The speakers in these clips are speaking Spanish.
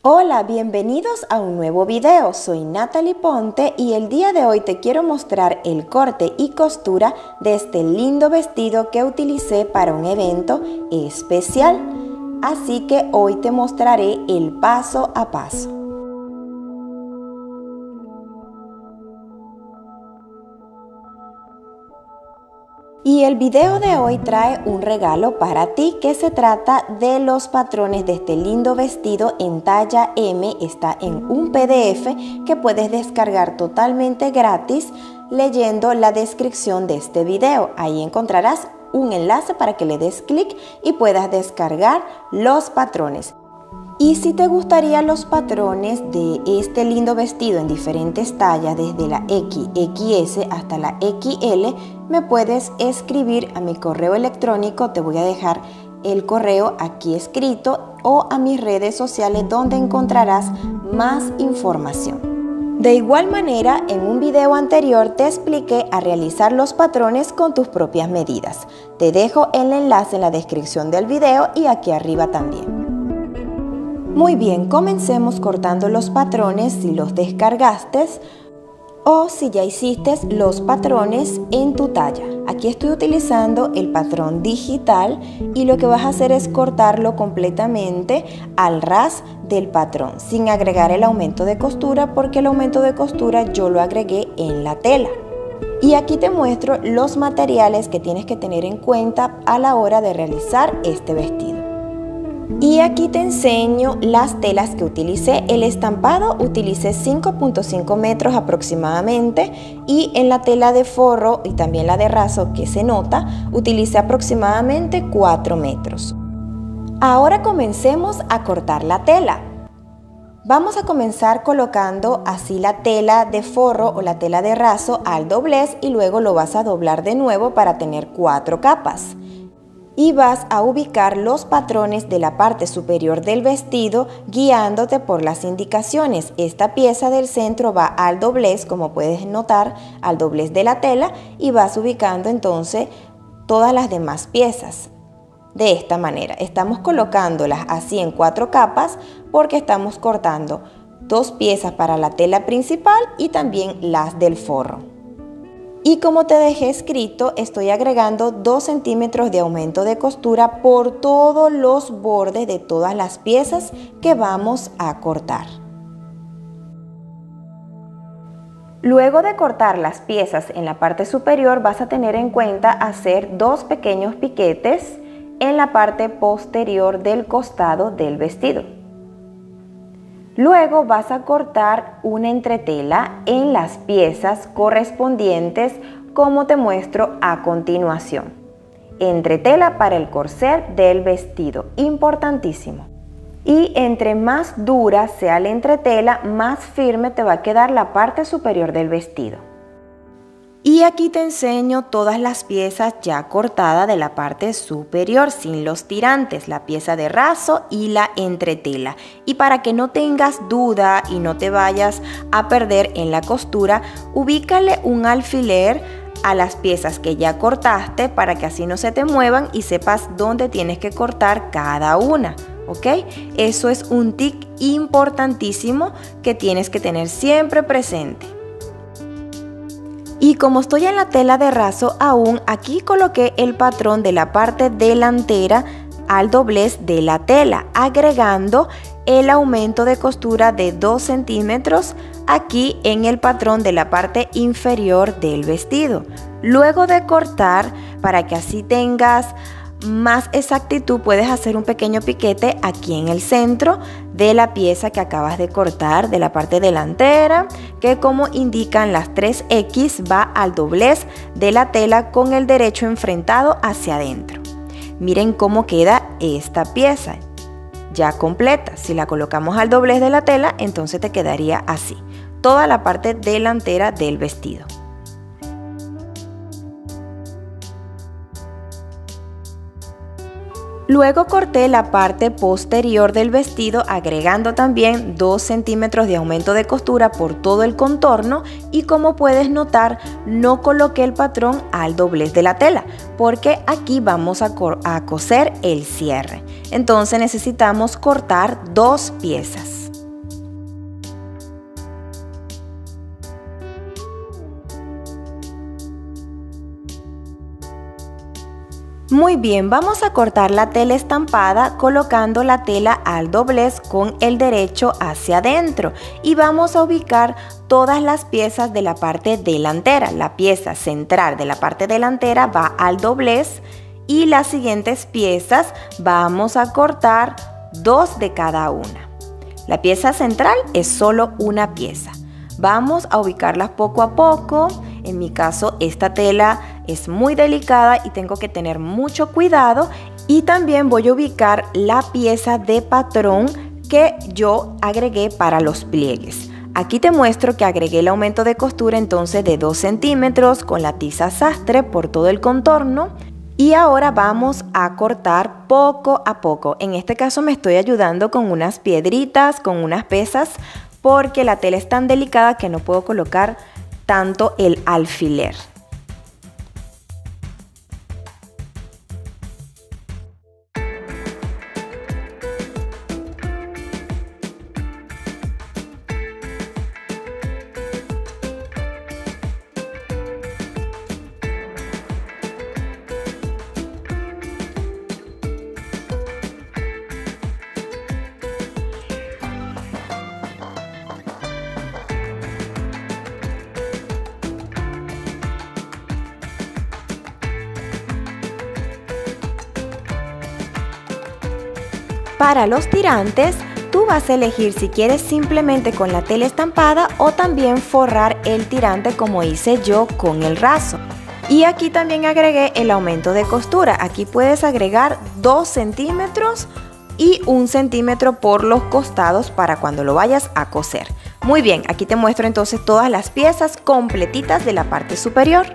Hola, bienvenidos a un nuevo video. Soy Natalie Ponte y el día de hoy te quiero mostrar el corte y costura de este lindo vestido que utilicé para un evento especial. Así que hoy te mostraré el paso a paso. Y el video de hoy trae un regalo para ti que se trata de los patrones de este lindo vestido en talla M. Está en un PDF que puedes descargar totalmente gratis leyendo la descripción de este video. Ahí encontrarás un enlace para que le des clic y puedas descargar los patrones. Y si te gustarían los patrones de este lindo vestido en diferentes tallas, desde la X, XS hasta la XL, me puedes escribir a mi correo electrónico. Te voy a dejar el correo aquí escrito, o a mis redes sociales donde encontrarás más información. De igual manera, en un video anterior te expliqué a realizar los patrones con tus propias medidas. Te dejo el enlace en la descripción del video y aquí arriba también. Muy bien, comencemos cortando los patrones si los descargaste o si ya hiciste los patrones en tu talla. Aquí estoy utilizando el patrón digital y lo que vas a hacer es cortarlo completamente al ras del patrón, sin agregar el aumento de costura, porque el aumento de costura yo lo agregué en la tela. Y aquí te muestro los materiales que tienes que tener en cuenta a la hora de realizar este vestido. Y aquí te enseño las telas que utilicé. El estampado utilicé 5.5 metros aproximadamente, y en la tela de forro y también la de raso, que se nota, utilicé aproximadamente 4 metros. Ahora comencemos a cortar la tela. Vamos a comenzar colocando así la tela de forro o la tela de raso al doblez, y luego lo vas a doblar de nuevo para tener 4 capas. Y vas a ubicar los patrones de la parte superior del vestido guiándote por las indicaciones. Esta pieza del centro va al doblez, como puedes notar, al doblez de la tela, y vas ubicando entonces todas las demás piezas. De esta manera, estamos colocándolas así en 4 capas porque estamos cortando 2 piezas para la tela principal y también las del forro. Y como te dejé escrito, estoy agregando 2 centímetros de aumento de costura por todos los bordes de todas las piezas que vamos a cortar. Luego de cortar las piezas en la parte superior, vas a tener en cuenta hacer 2 pequeños piquetes en la parte posterior del costado del vestido. Luego vas a cortar una entretela en las piezas correspondientes, como te muestro a continuación. Entretela para el corset del vestido, importantísimo. Y entre más dura sea la entretela, más firme te va a quedar la parte superior del vestido. Y aquí te enseño todas las piezas ya cortadas de la parte superior, sin los tirantes, la pieza de raso y la entretela. Y para que no tengas duda y no te vayas a perder en la costura, ubícale un alfiler a las piezas que ya cortaste para que así no se te muevan y sepas dónde tienes que cortar cada una. ¿Ok? Eso es un tip importantísimo que tienes que tener siempre presente. Y como estoy en la tela de raso aún, aquí coloqué el patrón de la parte delantera al doblez de la tela, agregando el aumento de costura de 2 centímetros aquí en el patrón de la parte inferior del vestido. Luego de cortar, para que así tengas más exactitud, puedes hacer un pequeño piquete aquí en el centro de la pieza que acabas de cortar, de la parte delantera, que como indican las 3X va al doblez de la tela con el derecho enfrentado hacia adentro. Miren cómo queda esta pieza ya completa. Si la colocamos al doblez de la tela, entonces te quedaría así, toda la parte delantera del vestido. Luego corté la parte posterior del vestido, agregando también 2 centímetros de aumento de costura por todo el contorno, y como puedes notar, no coloqué el patrón al doblez de la tela porque aquí vamos a coser el cierre. Entonces necesitamos cortar 2 piezas. Muy bien, vamos a cortar la tela estampada colocando la tela al doblez con el derecho hacia adentro y vamos a ubicar todas las piezas de la parte delantera. La pieza central de la parte delantera va al doblez y las siguientes piezas vamos a cortar 2 de cada una. La pieza central es solo una pieza. Vamos a ubicarlas poco a poco. En mi caso, esta tela es muy delicada y tengo que tener mucho cuidado. Y también voy a ubicar la pieza de patrón que yo agregué para los pliegues. Aquí te muestro que agregué el aumento de costura entonces de 2 centímetros con la tiza sastre por todo el contorno. Y ahora vamos a cortar poco a poco. En este caso me estoy ayudando con unas piedritas, con unas pesas, porque la tela es tan delicada que no puedo colocar tanto el alfiler. Para los tirantes, tú vas a elegir si quieres simplemente con la tela estampada o también forrar el tirante como hice yo con el raso. Y aquí también agregué el aumento de costura. Aquí puedes agregar 2 centímetros y 1 centímetro por los costados para cuando lo vayas a coser. Muy bien, aquí te muestro entonces todas las piezas completitas de la parte superior.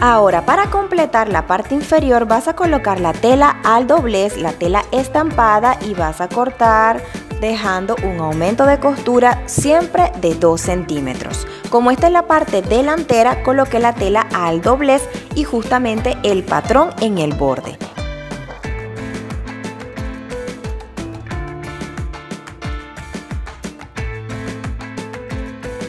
Ahora, para completar la parte inferior vas a colocar la tela al doblez, la tela estampada y vas a cortar dejando un aumento de costura siempre de 2 centímetros. Como esta es la parte delantera, coloqué la tela al doblez y justamente el patrón en el borde.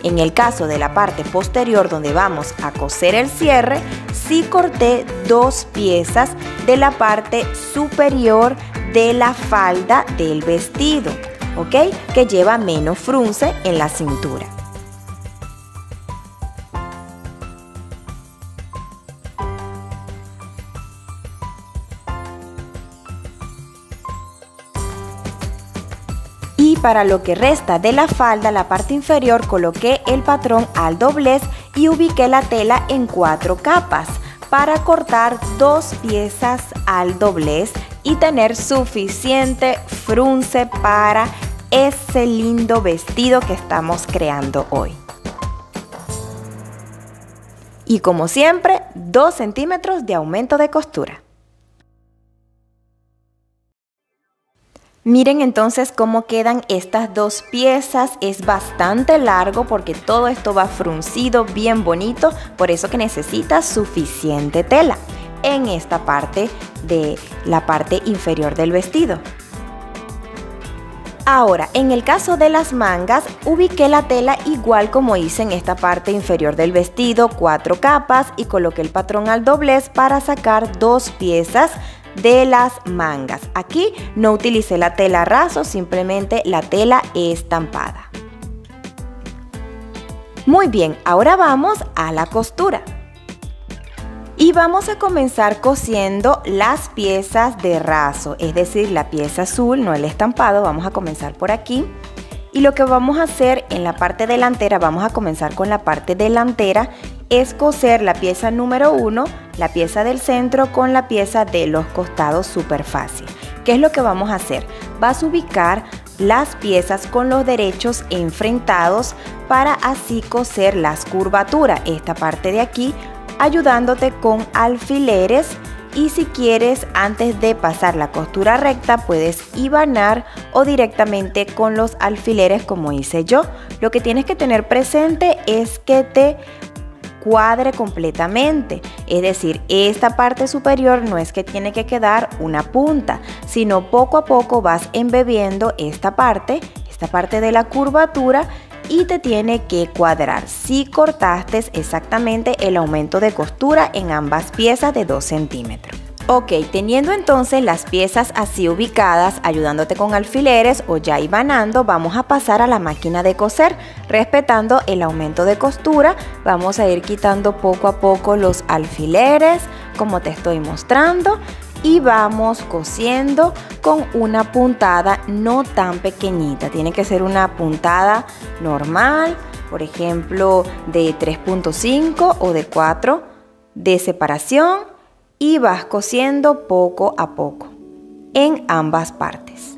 En el caso de la parte posterior donde vamos a coser el cierre, sí corté 2 piezas de la parte superior de la falda del vestido, ¿ok? Que lleva menos frunce en la cintura. Y para lo que resta de la falda, la parte inferior, coloqué el patrón al doblez y ubiqué la tela en 4 capas para cortar 2 piezas al doblez y tener suficiente frunce para ese lindo vestido que estamos creando hoy. Y como siempre, 2 centímetros de aumento de costura. Miren entonces cómo quedan estas 2 piezas, es bastante largo porque todo esto va fruncido, bien bonito, por eso que necesitas suficiente tela en esta parte de la parte inferior del vestido. Ahora, en el caso de las mangas, ubiqué la tela igual como hice en esta parte inferior del vestido, 4 capas y coloqué el patrón al doblez para sacar 2 piezas de las mangas. Aquí no utilicé la tela raso, simplemente la tela estampada. Muy bien, ahora vamos a la costura. Y vamos a comenzar cosiendo las piezas de raso, es decir, la pieza azul, no el estampado. Vamos a comenzar por aquí. Y lo que vamos a hacer en la parte delantera, vamos a comenzar con la parte delantera, es coser la pieza número 1, la pieza del centro con la pieza de los costados, súper fácil. ¿Qué es lo que vamos a hacer? Vas a ubicar las piezas con los derechos enfrentados para así coser las curvaturas, esta parte de aquí, ayudándote con alfileres. Y si quieres, antes de pasar la costura recta, puedes hibanar o directamente con los alfileres como hice yo. Lo que tienes que tener presente es que te cuadre completamente, es decir, esta parte superior no es que tiene que quedar una punta, sino poco a poco vas embebiendo esta parte de la curvatura y te tiene que cuadrar. Si cortaste exactamente el aumento de costura en ambas piezas de 2 centímetros. Ok, teniendo entonces las piezas así ubicadas, ayudándote con alfileres o ya hilvanando, vamos a pasar a la máquina de coser. Respetando el aumento de costura, vamos a ir quitando poco a poco los alfileres, como te estoy mostrando, y vamos cosiendo con una puntada no tan pequeñita. Tiene que ser una puntada normal, por ejemplo, de 3.5 o de 4 de separación. Y vas cosiendo poco a poco en ambas partes.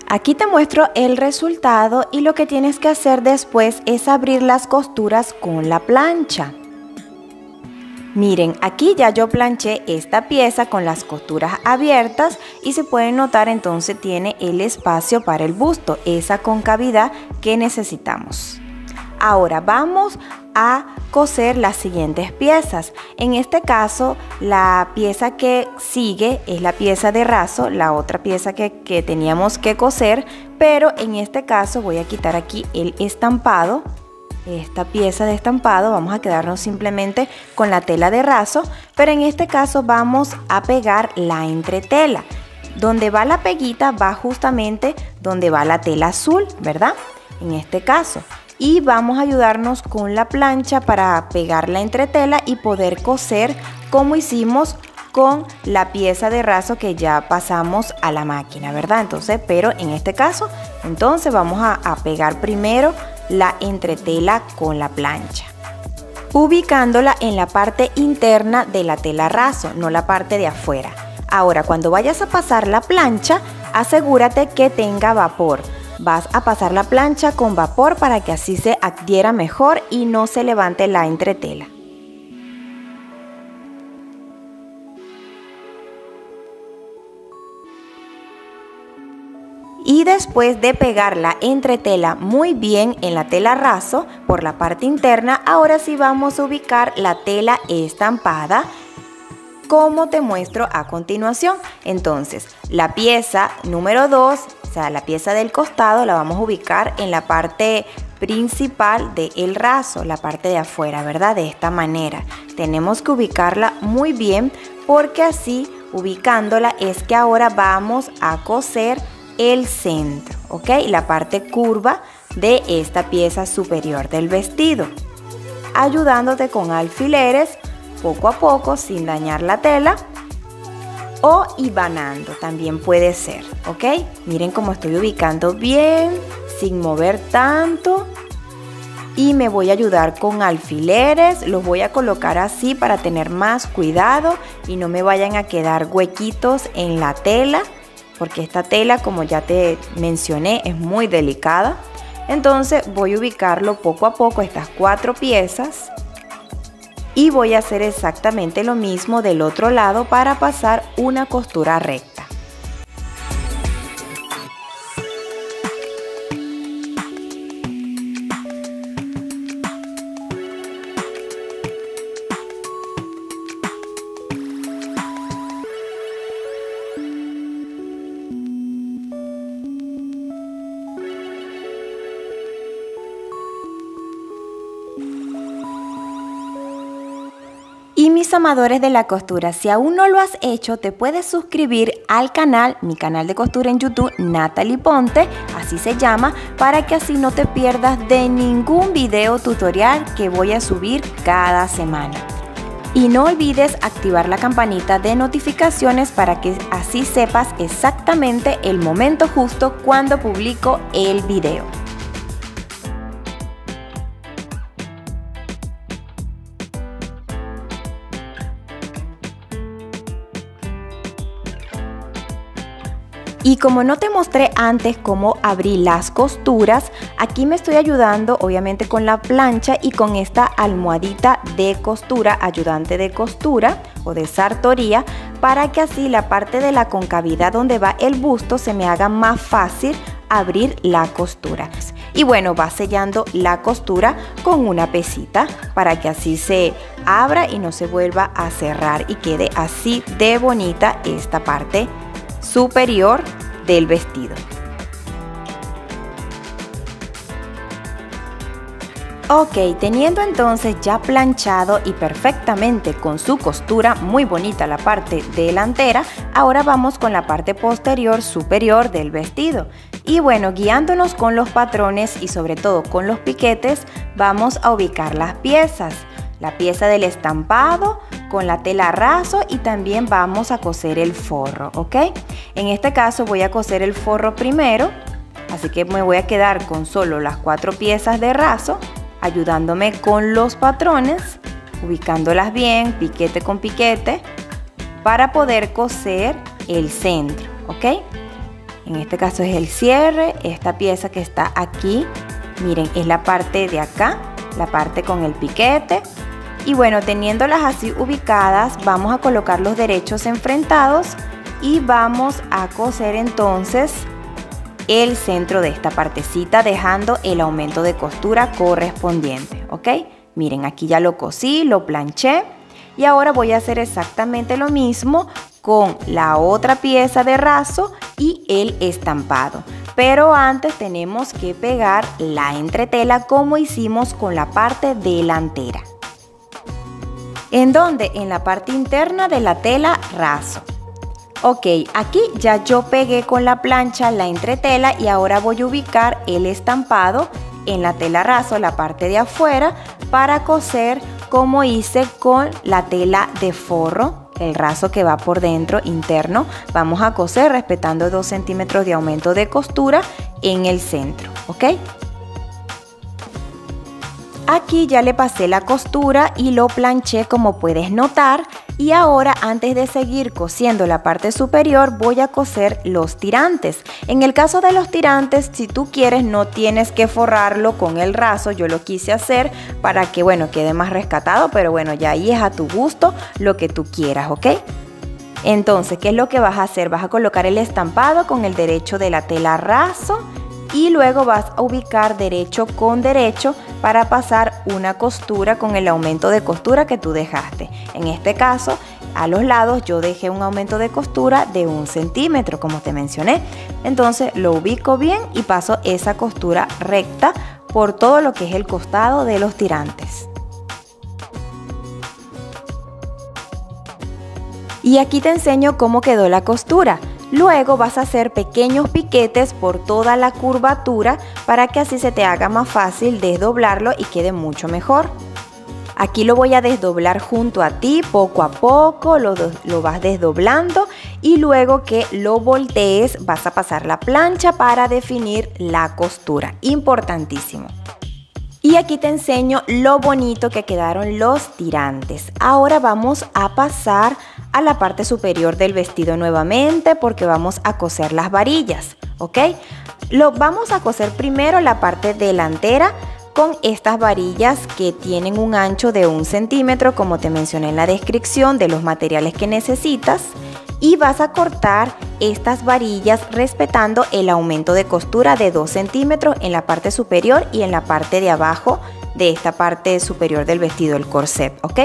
Aquí te muestro el resultado y lo que tienes que hacer después es abrir las costuras con la plancha. Miren, aquí ya yo planché esta pieza con las costuras abiertas y se puede notar entonces tiene el espacio para el busto, esa concavidad que necesitamos. Ahora vamos a coser las siguientes piezas. En este caso, la pieza que sigue es la pieza de raso, la otra pieza que teníamos que coser, pero en este caso voy a quitar aquí el estampado. Esta pieza de estampado, vamos a quedarnos simplemente con la tela de raso, pero en este caso vamos a pegar la entretela. Donde va la peguita va justamente donde va la tela azul, ¿verdad? En este caso. Y vamos a ayudarnos con la plancha para pegar la entretela y poder coser como hicimos con la pieza de raso que ya pasamos a la máquina, ¿verdad? Entonces, pero en este caso, entonces vamos a pegar primero la entretela con la plancha, ubicándola en la parte interna de la tela raso, no la parte de afuera. Ahora, cuando vayas a pasar la plancha, asegúrate que tenga vapor. Vas a pasar la plancha con vapor para que así se adhiera mejor y no se levante la entretela. Y después de pegar la entretela muy bien en la tela raso por la parte interna, ahora sí vamos a ubicar la tela estampada como te muestro a continuación. Entonces, la pieza número 2, o sea, la pieza del costado, la vamos a ubicar en la parte principal del raso, la parte de afuera, ¿verdad? De esta manera. Tenemos que ubicarla muy bien porque así, ubicándola, es que ahora vamos a coser el centro, ¿ok? La parte curva de esta pieza superior del vestido, ayudándote con alfileres poco a poco sin dañar la tela o hilvanando también puede ser, ¿ok? Miren cómo estoy ubicando bien sin mover tanto y me voy a ayudar con alfileres, los voy a colocar así para tener más cuidado y no me vayan a quedar huequitos en la tela porque esta tela, como ya te mencioné, es muy delicada. Entonces voy a ubicarlo poco a poco, estas 4 piezas. Y voy a hacer exactamente lo mismo del otro lado para pasar una costura recta. Y mis amadores de la costura, si aún no lo has hecho, te puedes suscribir al canal, mi canal de costura en YouTube, Natalie Ponte, así se llama, para que así no te pierdas de ningún video tutorial que voy a subir cada semana. Y no olvides activar la campanita de notificaciones para que así sepas exactamente el momento justo cuando publico el video. Y como no te mostré antes cómo abrí las costuras, aquí me estoy ayudando obviamente con la plancha y con esta almohadita de costura, ayudante de costura o de sartoría, para que así la parte de la concavidad donde va el busto se me haga más fácil abrir la costura. Y bueno, va sellando la costura con una pesita para que así se abra y no se vuelva a cerrar y quede así de bonita esta parte superior del vestido. Ok, teniendo entonces ya planchado y perfectamente con su costura muy bonita la parte delantera, ahora vamos con la parte posterior superior del vestido. Y bueno, guiándonos con los patrones y sobre todo con los piquetes, vamos a ubicar las piezas. La pieza del estampado con la tela raso y también vamos a coser el forro, ¿ok? En este caso voy a coser el forro primero, así que me voy a quedar con solo las 4 piezas de raso, ayudándome con los patrones, ubicándolas bien, piquete con piquete, para poder coser el centro, ¿ok? En este caso es el cierre, esta pieza que está aquí, miren, es la parte de acá, la parte con el piquete. Y bueno, teniéndolas así ubicadas, vamos a colocar los derechos enfrentados y vamos a coser entonces el centro de esta partecita, dejando el aumento de costura correspondiente, ¿ok? Miren, aquí ya lo cosí, lo planché y ahora voy a hacer exactamente lo mismo con la otra pieza de raso y el estampado. Pero antes tenemos que pegar la entretela como hicimos con la parte delantera. ¿En dónde? En la parte interna de la tela raso. Ok, aquí ya yo pegué con la plancha la entretela y ahora voy a ubicar el estampado en la tela raso, la parte de afuera, para coser como hice con la tela de forro, el raso que va por dentro interno. Vamos a coser respetando 2 centímetros de aumento de costura en el centro, ¿ok? Aquí ya le pasé la costura y lo planché como puedes notar. Y ahora, antes de seguir cosiendo la parte superior, voy a coser los tirantes. En el caso de los tirantes, si tú quieres, no tienes que forrarlo con el raso. Yo lo quise hacer para que, bueno, quede más rescatado, pero bueno, ya ahí es a tu gusto lo que tú quieras, ¿ok? Entonces, ¿qué es lo que vas a hacer? Vas a colocar el estampado con el derecho de la tela raso y luego vas a ubicar derecho con derecho para pasar una costura con el aumento de costura que tú dejaste. En este caso, a los lados yo dejé un aumento de costura de 1 centímetro, como te mencioné. Entonces lo ubico bien y paso esa costura recta por todo lo que es el costado de los tirantes. Y aquí te enseño cómo quedó la costura. Luego vas a hacer pequeños piquetes por toda la curvatura para que así se te haga más fácil desdoblarlo y quede mucho mejor. Aquí lo voy a desdoblar junto a ti, poco a poco, lo vas desdoblando y luego que lo voltees vas a pasar la plancha para definir la costura. Importantísimo. Y aquí te enseño lo bonito que quedaron los tirantes. Ahora vamos a pasar a la parte superior del vestido nuevamente porque vamos a coser las varillas, ¿ok? Vamos a coser primero la parte delantera con estas varillas que tienen un ancho de 1 centímetro, como te mencioné en la descripción de los materiales que necesitas. Y vas a cortar estas varillas respetando el aumento de costura de 2 centímetros en la parte superior y en la parte de abajo de esta parte superior del vestido, el corset, ¿ok?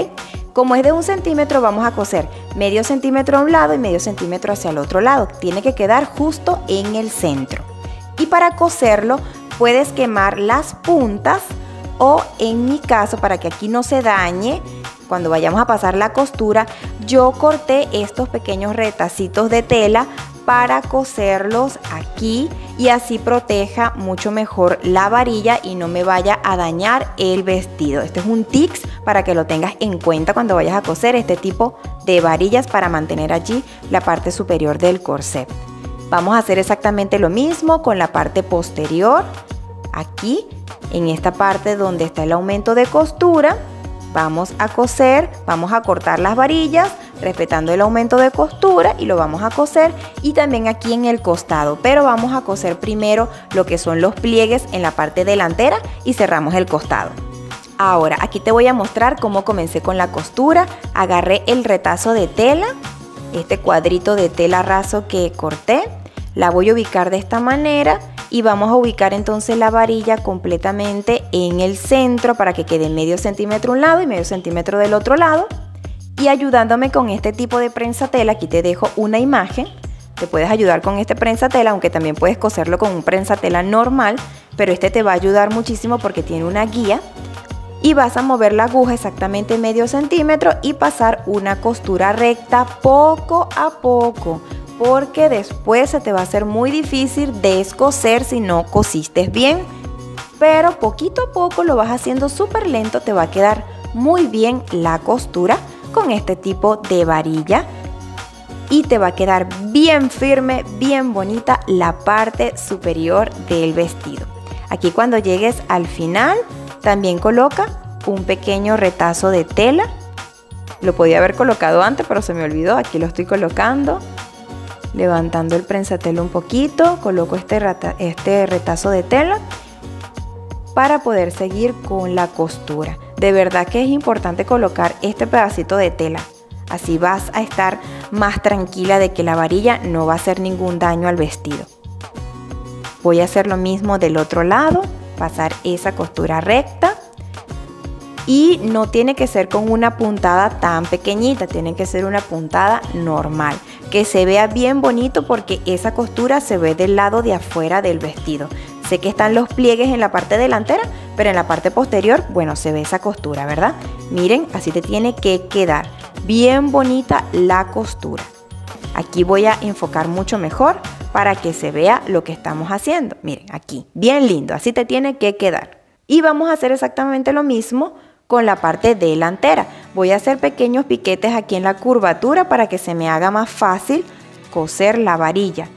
Como es de 1 centímetro, vamos a coser medio centímetro a un lado y medio centímetro hacia el otro lado. Tiene que quedar justo en el centro. Y para coserlo, puedes quemar las puntas o, en mi caso, para que aquí no se dañe, cuando vayamos a pasar la costura, yo corté estos pequeños retacitos de tela para coserlos aquí y así proteja mucho mejor la varilla y no me vaya a dañar el vestido. Este es un tips para que lo tengas en cuenta cuando vayas a coser este tipo de varillas para mantener allí la parte superior del corset. Vamos a hacer exactamente lo mismo con la parte posterior. Aquí, en esta parte donde está el aumento de costura, vamos a coser, vamos a cortar las varillas respetando el aumento de costura y lo vamos a coser, y también aquí en el costado, pero vamos a coser primero lo que son los pliegues en la parte delantera y cerramos el costado. Ahora aquí te voy a mostrar cómo comencé con la costura. Agarré el retazo de tela, este cuadrito de tela raso que corté, la voy a ubicar de esta manera y vamos a ubicar entonces la varilla completamente en el centro para que quede medio centímetro un lado y medio centímetro del otro lado. Y ayudándome con este tipo de prensatela, aquí te dejo una imagen, te puedes ayudar con este prensatela, aunque también puedes coserlo con un prensatela normal, pero este te va a ayudar muchísimo porque tiene una guía y vas a mover la aguja exactamente medio centímetro y pasar una costura recta poco a poco, porque después se te va a hacer muy difícil descoser si no cosiste bien. Pero poquito a poco lo vas haciendo súper lento, te va a quedar muy bien la costura con este tipo de varilla y te va a quedar bien firme, bien bonita la parte superior del vestido. Aquí cuando llegues al final también coloca un pequeño retazo de tela. Lo podía haber colocado antes, pero se me olvidó. Aquí lo estoy colocando, levantando el prensatelo un poquito, coloco este retazo de tela para poder seguir con la costura. De verdad que es importante colocar este pedacito de tela, así vas a estar más tranquila de que la varilla no va a hacer ningún daño al vestido. Voy a hacer lo mismo del otro lado, pasar esa costura recta y no tiene que ser con una puntada tan pequeñita, tiene que ser una puntada normal, que se vea bien bonito porque esa costura se ve del lado de afuera del vestido. Sé que están los pliegues en la parte delantera, pero en la parte posterior, bueno, se ve esa costura, ¿verdad? Miren, así te tiene que quedar bien bonita la costura. Aquí voy a enfocar mucho mejor para que se vea lo que estamos haciendo. Miren, aquí, bien lindo, así te tiene que quedar. Y vamos a hacer exactamente lo mismo con la parte delantera. Voy a hacer pequeños piquetes aquí en la curvatura para que se me haga más fácil coser la varilla,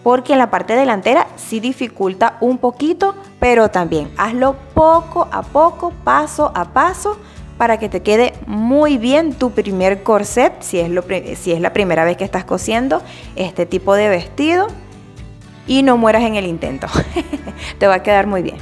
porque en la parte delantera sí dificulta un poquito, pero también hazlo poco a poco, paso a paso, para que te quede muy bien tu primer corset, si es la primera vez que estás cosiendo este tipo de vestido, y no mueras en el intento. Te va a quedar muy bien.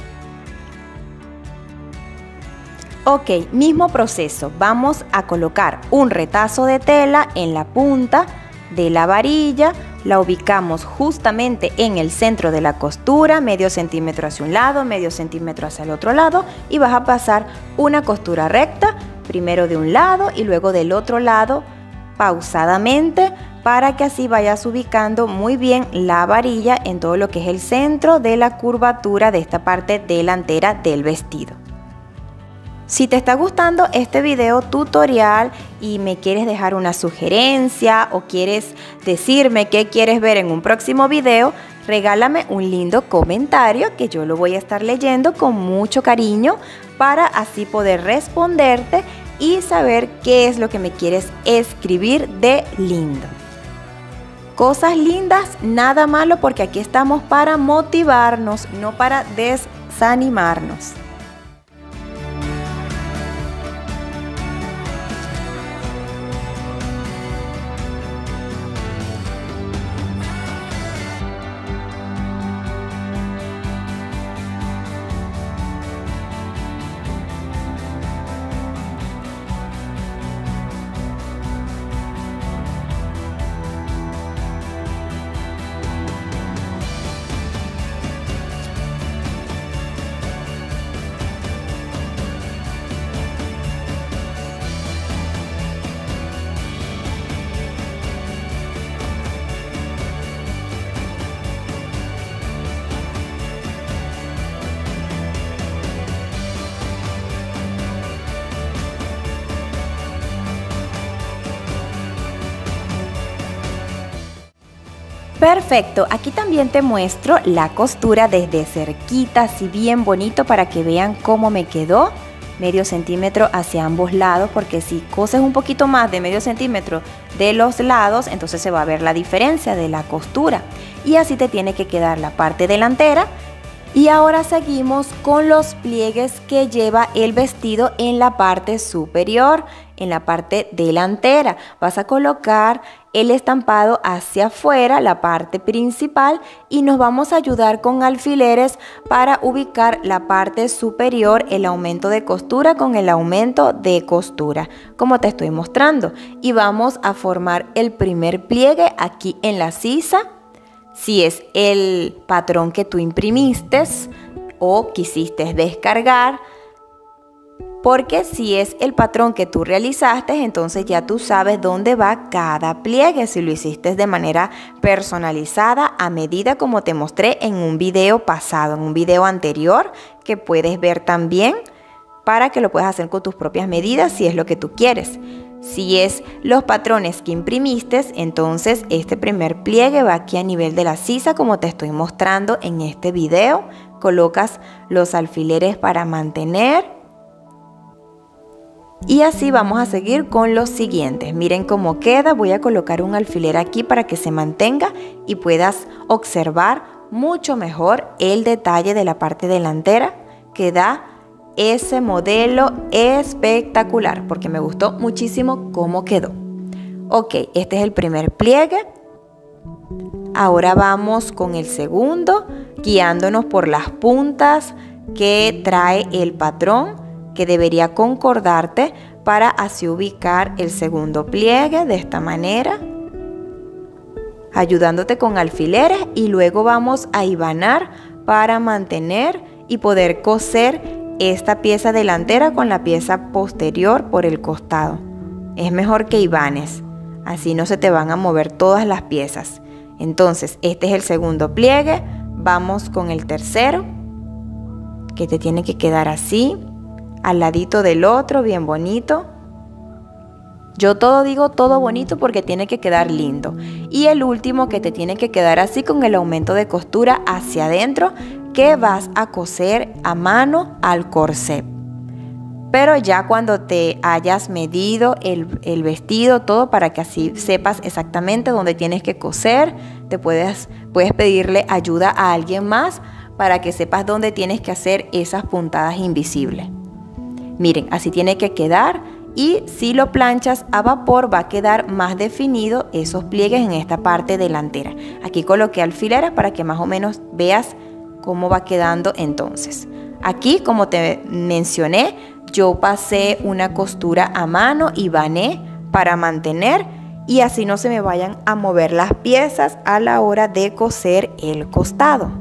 Ok, mismo proceso, vamos a colocar un retazo de tela en la punta de la varilla, la ubicamos justamente en el centro de la costura, medio centímetro hacia un lado, medio centímetro hacia el otro lado, y vas a pasar una costura recta, primero de un lado y luego del otro lado, pausadamente, para que así vayas ubicando muy bien la varilla en todo lo que es el centro de la curvatura de esta parte delantera del vestido. Si te está gustando este video tutorial y me quieres dejar una sugerencia o quieres decirme qué quieres ver en un próximo video, regálame un lindo comentario que yo lo voy a estar leyendo con mucho cariño para así poder responderte y saber qué es lo que me quieres escribir de lindo. Cosas lindas, nada malo, porque aquí estamos para motivarnos, no para desanimarnos. Perfecto, aquí también te muestro la costura desde cerquita, así bien bonito para que vean cómo me quedó. Medio centímetro hacia ambos lados, porque si coses un poquito más de medio centímetro de los lados, entonces se va a ver la diferencia de la costura. Y así te tiene que quedar la parte delantera. Y ahora seguimos con los pliegues que lleva el vestido en la parte superior, en la parte delantera. Vas a colocar el estampado hacia afuera, la parte principal, y nos vamos a ayudar con alfileres para ubicar la parte superior, el aumento de costura con el aumento de costura, como te estoy mostrando. Y vamos a formar el primer pliegue aquí en la sisa. Si es el patrón que tú imprimiste o quisiste descargar, porque si es el patrón que tú realizaste, entonces ya tú sabes dónde va cada pliegue, si lo hiciste de manera personalizada a medida, como te mostré en un video pasado, en un video anterior que puedes ver también para que lo puedas hacer con tus propias medidas si es lo que tú quieres. Si es los patrones que imprimiste, entonces este primer pliegue va aquí a nivel de la sisa como te estoy mostrando en este video. Colocas los alfileres para mantener. Y así vamos a seguir con los siguientes. Miren cómo queda. Voy a colocar un alfiler aquí para que se mantenga y puedas observar mucho mejor el detalle de la parte delantera que da ese modelo espectacular, porque me gustó muchísimo cómo quedó. Ok, este es el primer pliegue. Ahora vamos con el segundo, guiándonos por las puntas que trae el patrón, que debería concordarte para así ubicar el segundo pliegue de esta manera, ayudándote con alfileres, y luego vamos a hibanar para mantener y poder coser esta pieza delantera con la pieza posterior por el costado. Es mejor que hibanes, así no se te van a mover todas las piezas. Entonces este es el segundo pliegue. Vamos con el tercero, que te tiene que quedar así, al ladito del otro, bien bonito. Yo digo todo bonito porque tiene que quedar lindo. Y el último, que te tiene que quedar así con el aumento de costura hacia adentro, que vas a coser a mano al corset. Pero ya cuando te hayas medido el vestido, todo, para que así sepas exactamente dónde tienes que coser, puedes pedirle ayuda a alguien más para que sepas dónde tienes que hacer esas puntadas invisibles. Miren, así tiene que quedar, y si lo planchas a vapor va a quedar más definido esos pliegues en esta parte delantera. Aquí coloqué alfileres para que más o menos veas cómo va quedando entonces. Aquí, como te mencioné, yo pasé una costura a mano y bané para mantener, y así no se me vayan a mover las piezas a la hora de coser el costado.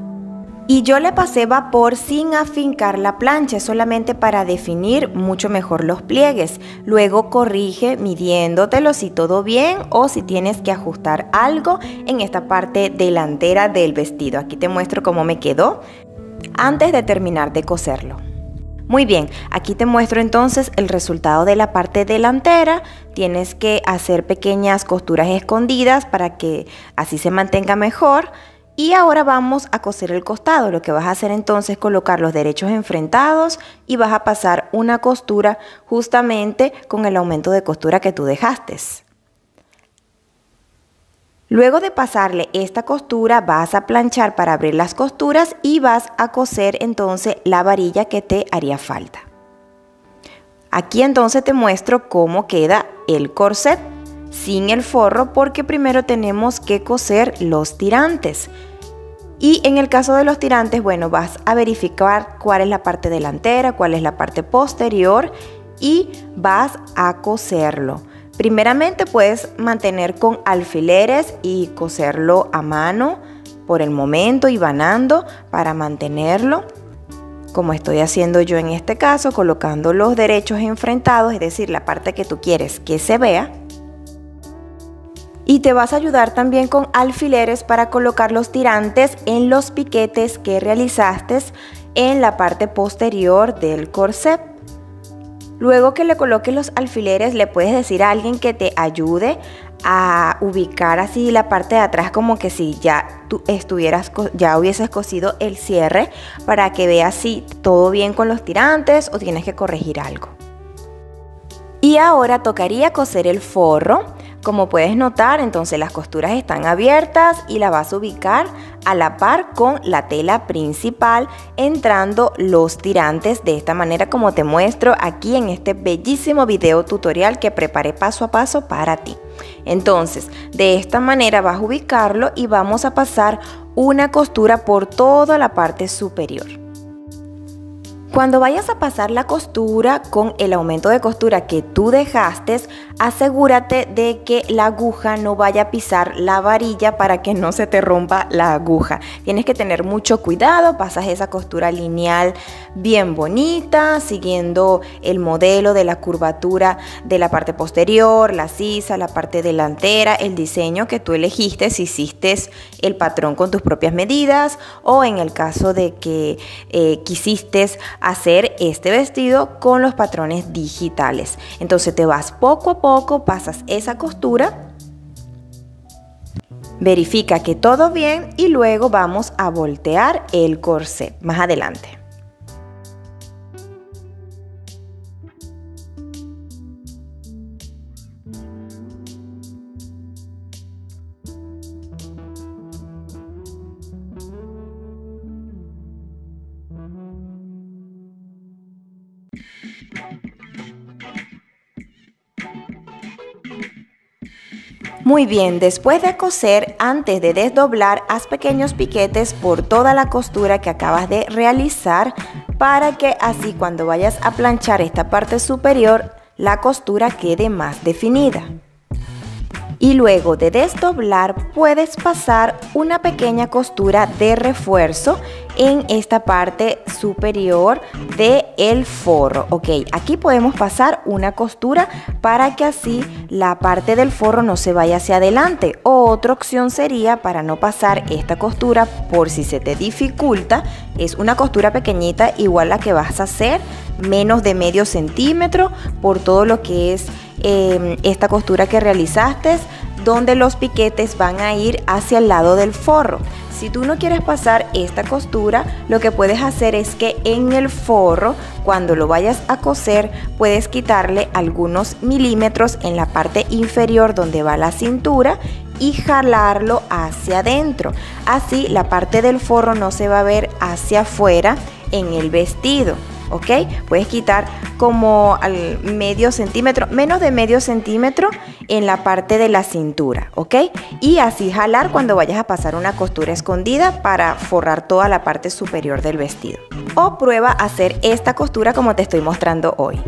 Y yo le pasé vapor sin afincar la plancha, solamente para definir mucho mejor los pliegues. Luego corrige midiéndotelo si todo bien o si tienes que ajustar algo en esta parte delantera del vestido. Aquí te muestro cómo me quedó antes de terminar de coserlo. Muy bien, aquí te muestro entonces el resultado de la parte delantera. Tienes que hacer pequeñas costuras escondidas para que así se mantenga mejor. Y ahora vamos a coser el costado. Lo que vas a hacer entonces es colocar los derechos enfrentados y vas a pasar una costura justamente con el aumento de costura que tú dejaste. Luego de pasarle esta costura vas a planchar para abrir las costuras y vas a coser entonces la varilla que te haría falta. Aquí entonces te muestro cómo queda el corset sin el forro, porque primero tenemos que coser los tirantes. Y en el caso de los tirantes, bueno, vas a verificar cuál es la parte delantera, cuál es la parte posterior, y vas a coserlo. Primeramente puedes mantener con alfileres y coserlo a mano por el momento, hibanando para mantenerlo, como estoy haciendo yo en este caso, colocando los derechos enfrentados, es decir, la parte que tú quieres que se vea. Y te vas a ayudar también con alfileres para colocar los tirantes en los piquetes que realizaste en la parte posterior del corset. Luego que le coloques los alfileres, le puedes decir a alguien que te ayude a ubicar así la parte de atrás, como que si ya tú ya hubieses cosido el cierre, para que veas si todo bien con los tirantes o tienes que corregir algo. Y ahora tocaría coser el forro. Como puedes notar, entonces las costuras están abiertas y la vas a ubicar a la par con la tela principal, entrando los tirantes de esta manera como te muestro aquí en este bellísimo video tutorial que preparé paso a paso para ti. Entonces, de esta manera vas a ubicarlo y vamos a pasar una costura por toda la parte superior. Cuando vayas a pasar la costura con el aumento de costura que tú dejaste, asegúrate de que la aguja no vaya a pisar la varilla para que no se te rompa la aguja. Tienes que tener mucho cuidado, pasas esa costura lineal bien bonita, siguiendo el modelo de la curvatura de la parte posterior, la sisa, la parte delantera, el diseño que tú elegiste, si hiciste el patrón con tus propias medidas o en el caso de que quisiste hacer este vestido con los patrones digitales. Entonces te vas poco a poco, pasas esa costura, verifica que todo bien y luego vamos a voltear el corset más adelante. Muy bien, después de coser, antes de desdoblar, haz pequeños piquetes por toda la costura que acabas de realizar para que así cuando vayas a planchar esta parte superior, la costura quede más definida. Y luego de desdoblar puedes pasar una pequeña costura de refuerzo en esta parte superior del forro. Ok, aquí podemos pasar una costura para que así la parte del forro no se vaya hacia adelante. Otra opción sería, para no pasar esta costura por si se te dificulta, es una costura pequeñita igual la que vas a hacer, menos de medio centímetro por todo lo que es esta costura que realizaste, donde los piquetes van a ir hacia el lado del forro. Si tú no quieres pasar esta costura, lo que puedes hacer es que en el forro, cuando lo vayas a coser, puedes quitarle algunos milímetros en la parte inferior donde va la cintura y jalarlo hacia adentro. Así la parte del forro no se va a ver hacia afuera en el vestido. ¿Ok? Puedes quitar como al medio centímetro, menos de medio centímetro en la parte de la cintura, ¿ok? Y así jalar cuando vayas a pasar una costura escondida para forrar toda la parte superior del vestido. O prueba hacer esta costura como te estoy mostrando hoy.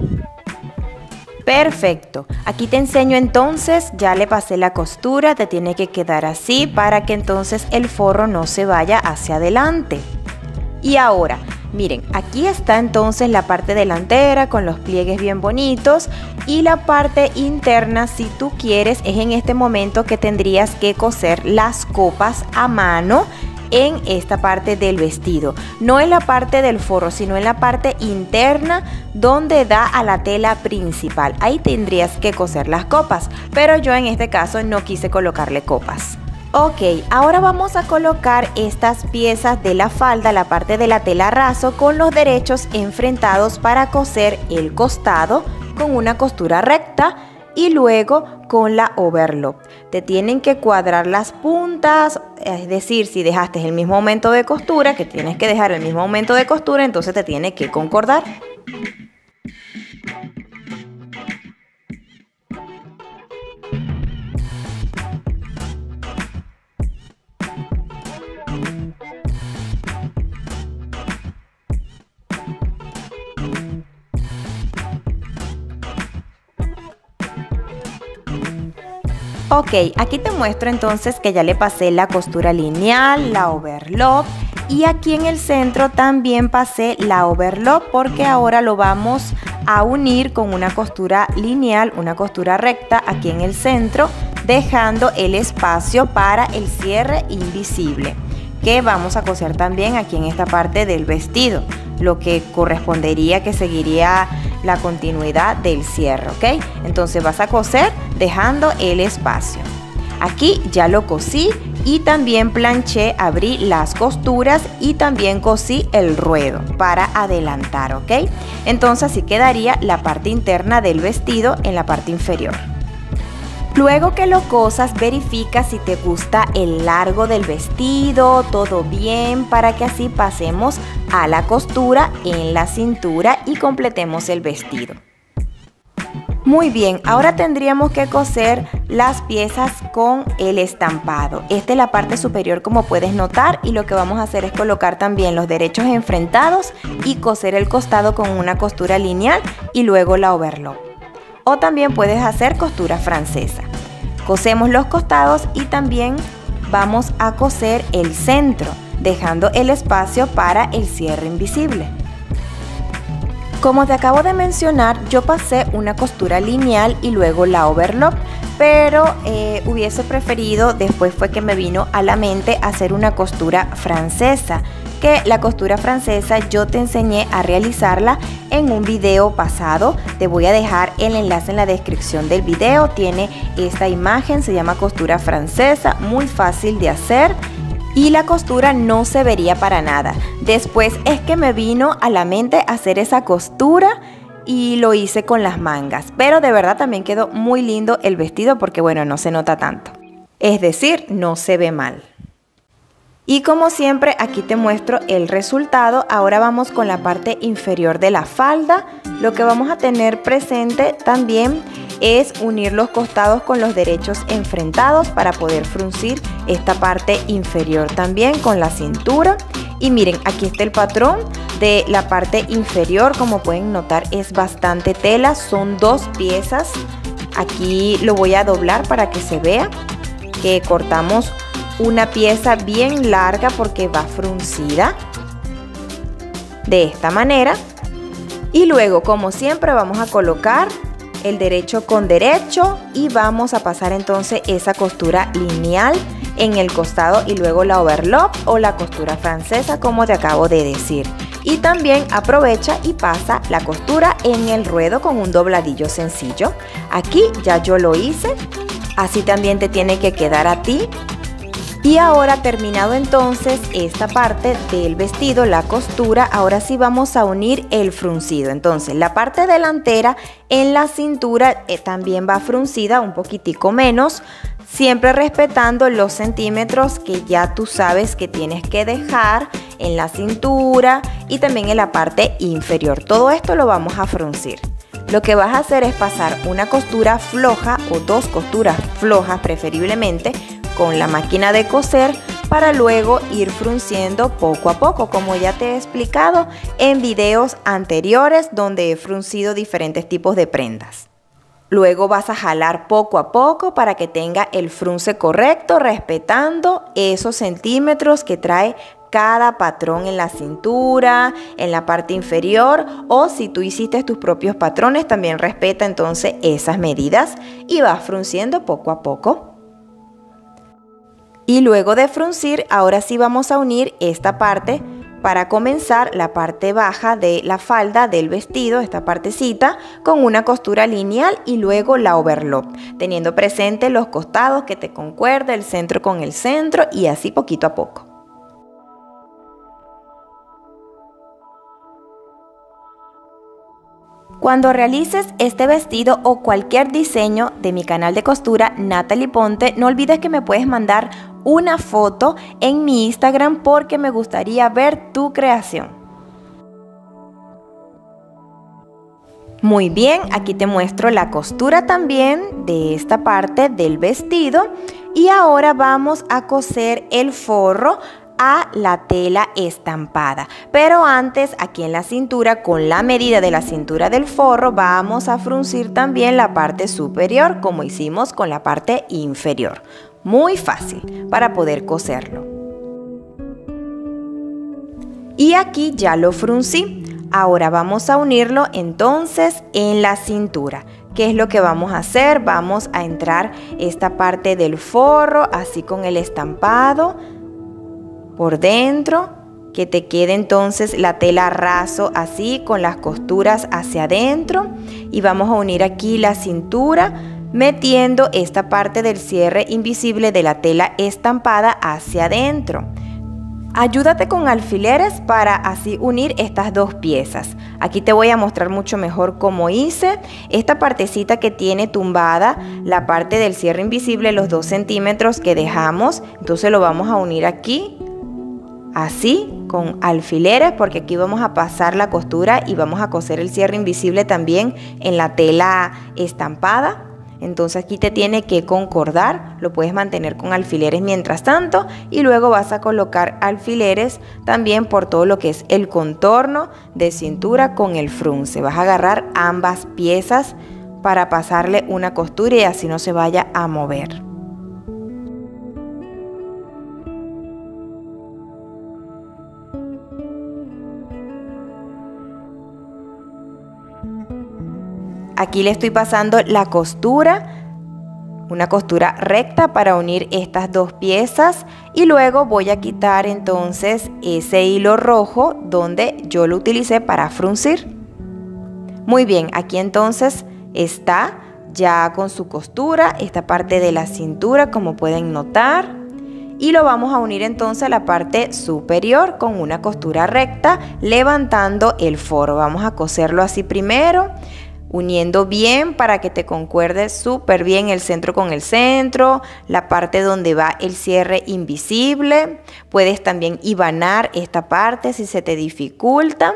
Perfecto, aquí te enseño entonces, ya le pasé la costura, te tiene que quedar así para que entonces el forro no se vaya hacia adelante. Y ahora, miren, aquí está entonces la parte delantera con los pliegues bien bonitos y la parte interna, si tú quieres, es en este momento que tendrías que coser las copas a mano en esta parte del vestido, no en la parte del forro, sino en la parte interna donde da a la tela principal. Ahí tendrías que coser las copas, pero yo en este caso no quise colocarle copas. Ok, ahora vamos a colocar estas piezas de la falda, la parte de la tela raso, con los derechos enfrentados para coser el costado con una costura recta y luego con la overlock. Te tienen que cuadrar las puntas, es decir, si dejaste el mismo aumento de costura, que tienes que dejar el mismo aumento de costura, entonces te tiene que concordar. Ok, aquí te muestro entonces que ya le pasé la costura lineal, la overlock y aquí en el centro también pasé la overlock porque ahora lo vamos a unir con una costura lineal, una costura recta aquí en el centro, dejando el espacio para el cierre invisible que vamos a coser también aquí en esta parte del vestido, lo que correspondería que seguiría la continuidad del cierre, ¿ok? Entonces vas a coser dejando el espacio. Aquí ya lo cosí y también planché, abrí las costuras y también cosí el ruedo para adelantar, ¿ok? Entonces así quedaría la parte interna del vestido en la parte inferior. Luego que lo cosas, verifica si te gusta el largo del vestido, todo bien, para que así pasemos a la costura en la cintura y completemos el vestido. Muy bien, ahora tendríamos que coser las piezas con el estampado. Esta es la parte superior, como puedes notar, y lo que vamos a hacer es colocar también los derechos enfrentados y coser el costado con una costura lineal y luego la overlock. o también puedes hacer costura francesa. Cosemos los costados y también vamos a coser el centro, dejando el espacio para el cierre invisible. Como te acabo de mencionar, yo pasé una costura lineal y luego la overlock, pero hubiese preferido, después fue que me vino a la mente hacer una costura francesa, que la costura francesa yo te enseñé a realizarla en un video pasado. Te voy a dejar el enlace en la descripción del video. Tiene esta imagen, se llama costura francesa, muy fácil de hacer y la costura no se vería para nada. Después es que me vino a la mente hacer esa costura y lo hice con las mangas, pero de verdad también quedó muy lindo el vestido porque bueno, no se nota tanto, es decir, no se ve mal. Y como siempre aquí te muestro el resultado. Ahora vamos con la parte inferior de la falda. Lo que vamos a tener presente también es unir los costados con los derechos enfrentados para poder fruncir esta parte inferior también con la cintura. Y miren, aquí está el patrón de la parte inferior. Como pueden notar, es bastante tela, son 2 piezas. Aquí lo voy a doblar para que se vea que cortamos una pieza bien larga porque va fruncida de esta manera. Y luego, como siempre, vamos a colocar el derecho con derecho y vamos a pasar entonces esa costura lineal en el costado y luego la overlock o la costura francesa, como te acabo de decir. Y también aprovecha y pasa la costura en el ruedo con un dobladillo sencillo. Aquí ya yo lo hice, así también te tiene que quedar a ti. Y ahora, terminado entonces esta parte del vestido, la costura, ahora sí vamos a unir el fruncido. Entonces la parte delantera en la cintura también va fruncida, un poquitico menos, siempre respetando los centímetros que ya tú sabes que tienes que dejar en la cintura y también en la parte inferior. Todo esto lo vamos a fruncir. Lo que vas a hacer es pasar una costura floja o 2 costuras flojas preferiblemente con la máquina de coser para luego ir frunciendo poco a poco, como ya te he explicado en videos anteriores donde he fruncido diferentes tipos de prendas. Luego vas a jalar poco a poco para que tenga el frunce correcto, respetando esos centímetros que trae cada patrón en la cintura, en la parte inferior, o si tú hiciste tus propios patrones, también respeta entonces esas medidas y vas frunciendo poco a poco. Y luego de fruncir, ahora sí vamos a unir esta parte para comenzar la parte baja de la falda del vestido, esta partecita, con una costura lineal y luego la overlock, teniendo presente los costados que te concuerda, el centro con el centro y así poquito a poco. Cuando realices este vestido o cualquier diseño de mi canal de costura Natalie Ponte, no olvides que me puedes mandar una foto en mi Instagram porque me gustaría ver tu creación. Muy bien, aquí te muestro la costura también de esta parte del vestido y ahora vamos a coser el forro a la tela estampada, pero antes aquí en la cintura, con la medida de la cintura del forro, vamos a fruncir también la parte superior como hicimos con la parte inferior. Muy fácil para poder coserlo. Y aquí ya lo fruncí. Ahora vamos a unirlo entonces en la cintura. ¿Qué es lo que vamos a hacer? Vamos a entrar esta parte del forro así con el estampado por dentro, que te quede entonces la tela raso así con las costuras hacia adentro, y vamos a unir aquí la cintura metiendo esta parte del cierre invisible de la tela estampada hacia adentro. Ayúdate con alfileres para así unir estas 2 piezas. Aquí te voy a mostrar mucho mejor cómo hice. Esta partecita que tiene tumbada la parte del cierre invisible, los 2 centímetros que dejamos, entonces lo vamos a unir aquí así con alfileres, porque aquí vamos a pasar la costura y vamos a coser el cierre invisible también en la tela estampada. Entonces aquí te tiene que concordar, lo puedes mantener con alfileres mientras tanto y luego vas a colocar alfileres también por todo lo que es el contorno de cintura con el frunce. Vas a agarrar ambas piezas para pasarle una costura y así no se vaya a mover. Aquí le estoy pasando la costura, una costura recta para unir estas dos piezas, y luego voy a quitar entonces ese hilo rojo donde yo lo utilicé para fruncir. Muy bien, aquí entonces está ya con su costura esta parte de la cintura, como pueden notar, y lo vamos a unir entonces a la parte superior con una costura recta, levantando el forro. Vamos a coserlo así primero, uniendo bien para que te concuerde súper bien el centro con el centro, la parte donde va el cierre invisible. Puedes también hibanar esta parte si se te dificulta,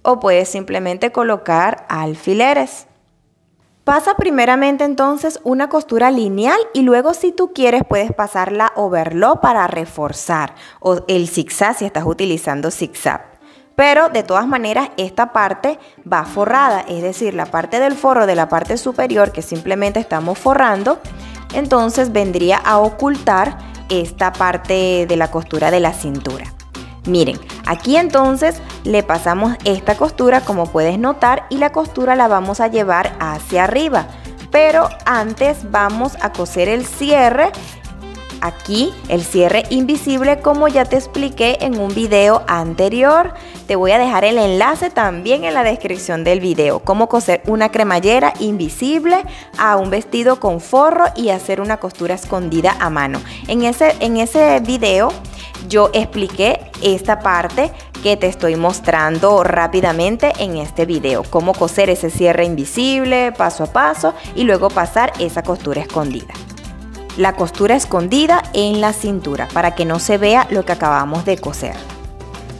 o puedes simplemente colocar alfileres. Pasa primeramente entonces una costura lineal y luego, si tú quieres, puedes pasar la overlock para reforzar, o el zigzag si estás utilizando zigzag. Pero de todas maneras esta parte va forrada, es decir, la parte del forro de la parte superior que simplemente estamos forrando, entonces vendría a ocultar esta parte de la costura de la cintura. Miren, aquí entonces le pasamos esta costura, como puedes notar, y la costura la vamos a llevar hacia arriba. Pero antes vamos a coser el cierre. Aquí el cierre invisible, como ya te expliqué en un video anterior. Te voy a dejar el enlace también en la descripción del video. Cómo coser una cremallera invisible a un vestido con forro y hacer una costura escondida a mano. En ese video yo expliqué esta parte que te estoy mostrando rápidamente en este video. Cómo coser ese cierre invisible paso a paso y luego pasar esa costura escondida. La costura escondida en la cintura para que no se vea lo que acabamos de coser.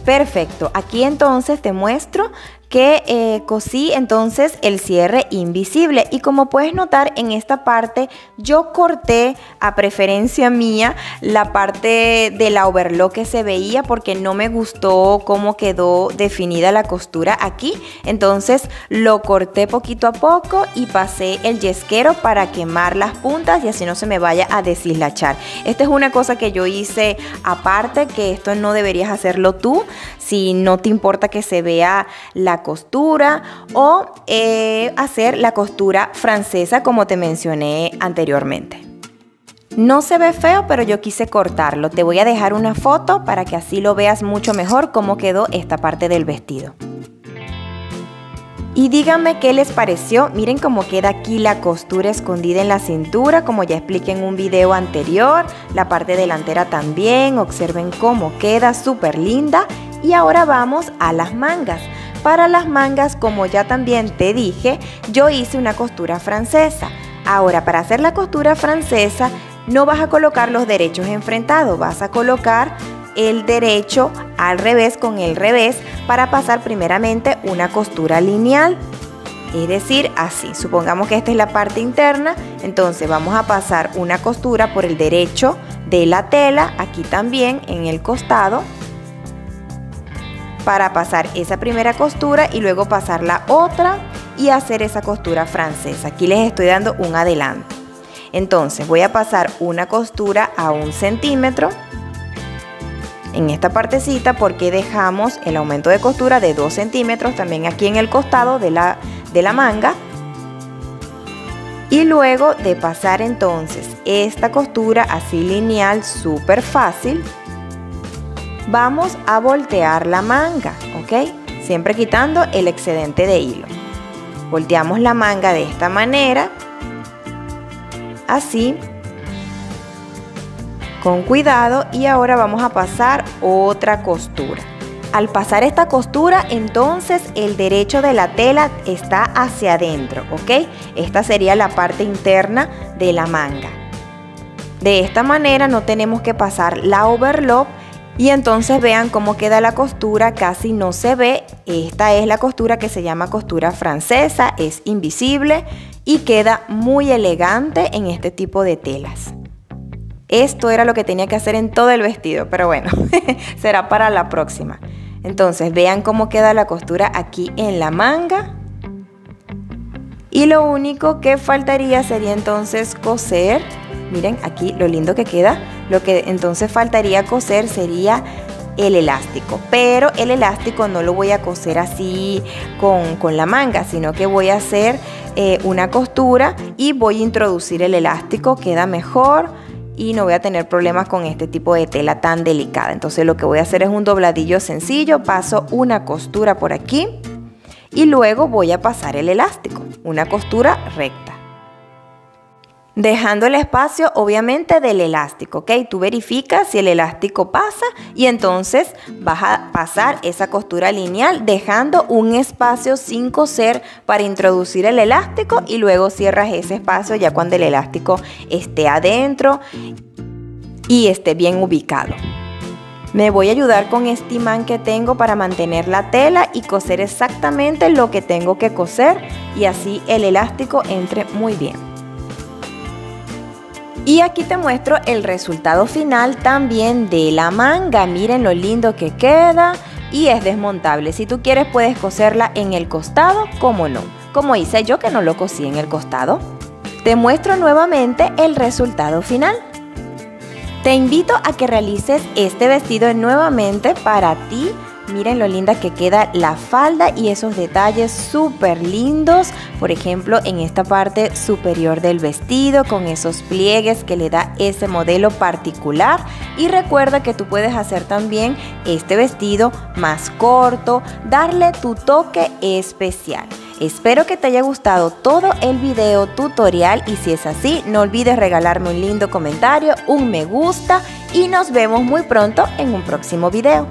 Perfecto, aquí entonces te muestro que cosí entonces el cierre invisible, y como puedes notar en esta parte yo corté, a preferencia mía, la parte de la overlock que se veía porque no me gustó cómo quedó definida la costura aquí. Entonces lo corté poquito a poco y pasé el yesquero para quemar las puntas y así no se me vaya a deshislachar. Esta es una cosa que yo hice aparte, que esto no deberías hacerlo tú si no te importa que se vea la costura, o hacer la costura francesa como te mencioné anteriormente. No se ve feo, pero yo quise cortarlo. Te voy a dejar una foto para que así lo veas mucho mejor cómo quedó esta parte del vestido. Y díganme qué les pareció. Miren cómo queda aquí la costura escondida en la cintura, como ya expliqué en un video anterior. La parte delantera también, observen cómo queda súper linda. Y ahora vamos a las mangas. Para las mangas, como ya también te dije, yo hice una costura francesa. Ahora, para hacer la costura francesa, no vas a colocar los derechos enfrentados, vas a colocar el derecho al revés con el revés para pasar primeramente una costura lineal. Es decir, así, supongamos que esta es la parte interna, entonces vamos a pasar una costura por el derecho de la tela, aquí también en el costado, para pasar esa primera costura y luego pasar la otra y hacer esa costura francesa. Aquí les estoy dando un adelanto. Entonces voy a pasar una costura a 1 centímetro en esta partecita, porque dejamos el aumento de costura de 2 centímetros también aquí en el costado de la manga. Y luego de pasar entonces esta costura así lineal, súper fácil, vamos a voltear la manga, ¿ok? Siempre quitando el excedente de hilo. Volteamos la manga de esta manera, así, con cuidado, y ahora vamos a pasar otra costura. Al pasar esta costura, entonces el derecho de la tela está hacia adentro, ¿ok? Esta sería la parte interna de la manga. De esta manera no tenemos que pasar la overlock. Y entonces vean cómo queda la costura, casi no se ve. Esta es la costura que se llama costura francesa, es invisible y queda muy elegante en este tipo de telas. Esto era lo que tenía que hacer en todo el vestido, pero bueno, será para la próxima. Entonces vean cómo queda la costura aquí en la manga. Y lo único que faltaría sería entonces coser. Miren aquí lo lindo que queda. Lo que entonces faltaría coser sería el elástico, pero el elástico no lo voy a coser así con la manga, sino que voy a hacer una costura y voy a introducir el elástico. Queda mejor y no voy a tener problemas con este tipo de tela tan delicada. Entonces lo que voy a hacer es un dobladillo sencillo, paso una costura por aquí y luego voy a pasar el elástico, una costura recta, dejando el espacio obviamente del elástico, ¿ok? Tú verificas si el elástico pasa y entonces vas a pasar esa costura lineal dejando un espacio sin coser para introducir el elástico y luego cierras ese espacio ya cuando el elástico esté adentro y esté bien ubicado. Me voy a ayudar con este imán que tengo para mantener la tela y coser exactamente lo que tengo que coser y así el elástico entre muy bien. Y aquí te muestro el resultado final también de la manga. Miren lo lindo que queda y es desmontable. Si tú quieres puedes coserla en el costado, como no, como hice yo que no lo cosí en el costado. Te muestro nuevamente el resultado final. Te invito a que realices este vestido nuevamente para ti. Miren lo linda que queda la falda y esos detalles súper lindos. Por ejemplo, en esta parte superior del vestido con esos pliegues que le da ese modelo particular. Y recuerda que tú puedes hacer también este vestido más corto, darle tu toque especial. Espero que te haya gustado todo el video tutorial y si es así, no olvides regalarme un lindo comentario, un me gusta y nos vemos muy pronto en un próximo video.